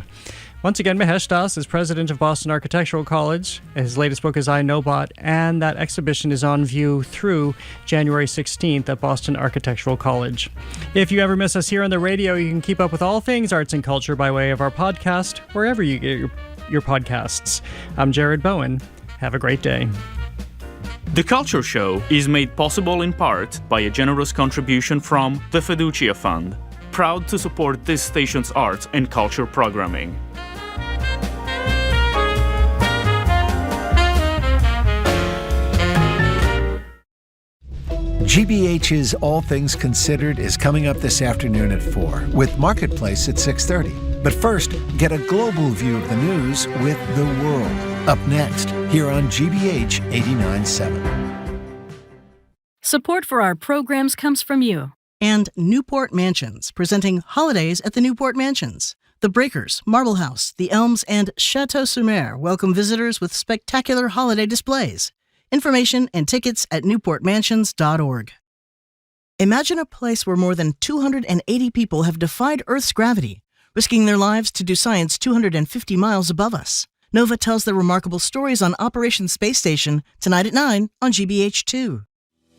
Once again, Mahesh Das is president of Boston Architectural College. His latest book is I Nobot, and that exhibition is on view through January 16th at Boston Architectural College. If you ever miss us here on the radio, you can keep up with all things arts and culture by way of our podcast, wherever you get your podcasts. I'm Jared Bowen. Have a great day. The Culture Show is made possible in part by a generous contribution from the Fiducia Fund, proud to support this station's arts and culture programming. GBH's All Things Considered is coming up this afternoon at 4 with Marketplace at 6:30. But first, get a global view of the news with The World. Up next, here on GBH 89.7. Support for our programs comes from you. And Newport Mansions, presenting holidays at the Newport Mansions. The Breakers, Marble House, The Elms, and Chateau-sur-Mer welcome visitors with spectacular holiday displays. Information and tickets at newportmansions.org. Imagine a place where more than 280 people have defied Earth's gravity, risking their lives to do science 250 miles above us. Nova tells their remarkable stories on Operation Space Station tonight at 9 on GBH2.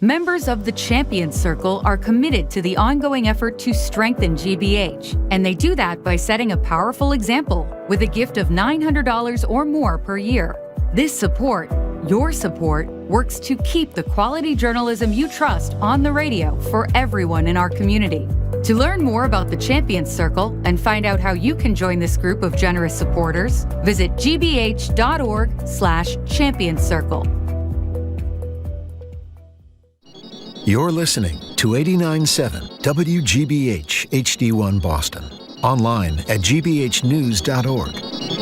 Members of the Champions Circle are committed to the ongoing effort to strengthen GBH, and they do that by setting a powerful example with a gift of $900 or more per year. This support, your support, works to keep the quality journalism you trust on the radio for everyone in our community. To learn more about the Champions Circle and find out how you can join this group of generous supporters, visit gbh.org/championscircle. You're listening to 89.7 WGBH HD1 Boston. Online at gbhnews.org.